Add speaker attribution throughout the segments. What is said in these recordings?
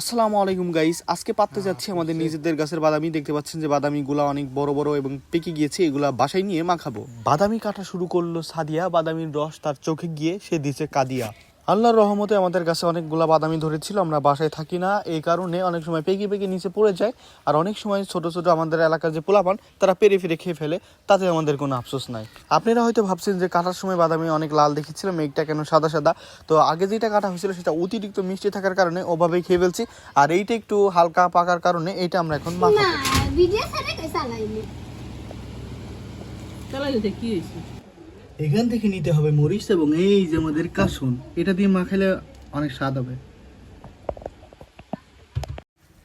Speaker 1: আসসালামু আলাইকুম গাইস, আজকে পাততে যাচ্ছি আমাদের নিজেদের গাছের বাদামি। দেখতে পাচ্ছেন যে বাদামিগুলো অনেক বড় বড় এবং পেকে গিয়েছে, এগুলা বাসায় নিয়ে মাখাবো। বাদামি কাটা শুরু করলো সাদিয়া, বাদামির রস তার চোখে গিয়ে সে দিছে কাদিয়া। আল্লাহর রহমতে আমাদের কাছে অনেকগুলা বাদামি ধরেছিল। আমরা বাসায় থাকি না, এই কারণে অনেক সময় পেকে পেকে নিচে পড়ে যায়, আর অনেক সময় ছোট ছোট আমাদের এলাকার যে পোলাপান তারা পেরে ফিরে খেয়ে ফেলে, তাতে আমাদের কোনো আফসোস নাই। আপনারা হয়তো ভাবছেন যে কাটার সময় বাদামি অনেক লাল দেখেছিলাম, মেঘটা কেন সাদা সাদা। তো আগে যেটা কাটা হয়েছিল সেটা অতিরিক্ত মিষ্টি থাকার কারণে ওভাবেই খেয়ে ফেলছি, আর এইটা একটু হালকা পাকার কারণে এইটা আমরা এখন মাখাবো। এখান থেকে নিতে হবে মরিচ এবং এই যে আমাদের কাসুন, এটা দিয়ে মাখাইলে অনেক স্বাদ হবে।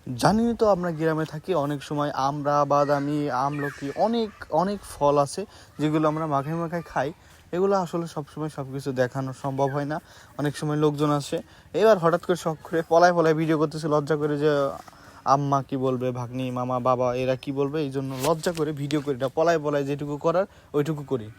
Speaker 1: জানি তো আমরা গ্রামে থাকি, অনেক সময় আমরা বাদামি আমলকি অনেক অনেক ফল আছে যেগুলো আমরা মাখায় মাখায় খাই। এগুলো আসলে সবসময় সব কিছু দেখানো সম্ভব হয় না। অনেক সময় লোকজন আসে, এবার হঠাৎ করে শখ করে পলায় পলায় ভিডিও করতেছে, লজ্জা করে যে আম্মা কি বলবে, ভাগ্নি মামা বাবা এরা কি বলবে, এই জন্য লজ্জা করে ভিডিও করি না। পলায় পলায় যেটুকু করার ওইটুকু করি।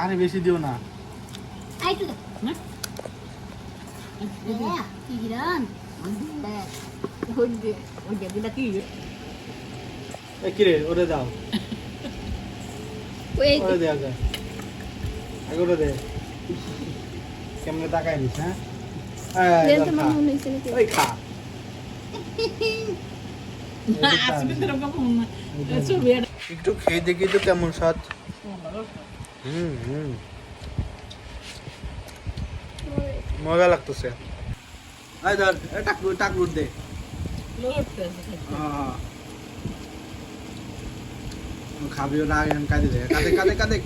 Speaker 1: আরে বেশি দিও না। কিরে ওরে দাও, ওরে দে আগে, আগে ওরে দে। কেমনে তাকাই দিস? হ্যাঁ ওই খা। একটু খেয়ে দেখি তো কেমন স্বাদ। মজা লাগতেছে। টাকলুট দে। খাবি না, কাঁদে দে, কাঁদে কাঁদে কাঁদে।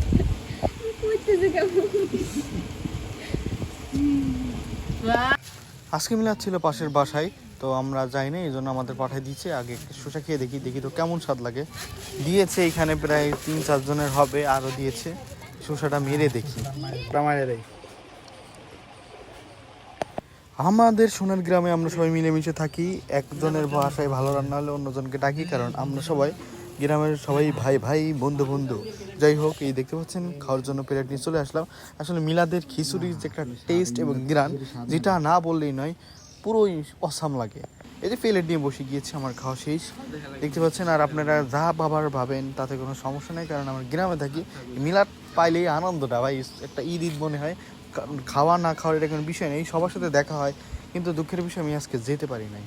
Speaker 1: আজকে মিলাদ ছিল পাশের বাসায়, তো আমরা যাই না, এই জন্য আমাদের পাঠিয়ে দিয়েছে। আগে শসা খেয়ে দেখি দেখি তো কেমন স্বাদ লাগে। দিয়েছে এখানে প্রায় 3-4 জনের হবে, আরও দিয়েছে। শসাটা মেরে দেখি। আমাদের সোনার গ্রামে আমরা সবাই মিলেমিশে থাকি। একজনের বাসায় ভালো রান্না হলে অন্যজনকে ডাকি, কারণ আমরা সবাই গ্রামের সবাই ভাই ভাই বন্ধু বন্ধু। যাই হোক, এই দেখতে পাচ্ছেন খাওয়ার জন্য প্লেট নিয়ে চলে আসলাম। আসলে মিলাদের খিচুড়ির যে একটা টেস্ট এবং গ্রান, যেটা না বললেই নয়, পুরোই অসাম লাগে। এই যে প্লেট নিয়ে বসে গিয়েছে, আমার খাওয়া শেষ দেখতে পাচ্ছেন। আর আপনারা যা বাবার ভাবেন তাতে কোনো সমস্যা নেই, কারণ আমার গ্রামে থাকি। মিলাদ পাইলেই আনন্দটা ভাই একটা ঈদ ঈদ মনে হয়। খাওয়া না খাওয়ার এটা কোনো বিষয় নেই, সবার সাথে দেখা হয়, কিন্তু দুঃখের বিষয় আমি আজকে যেতে পারি নাই।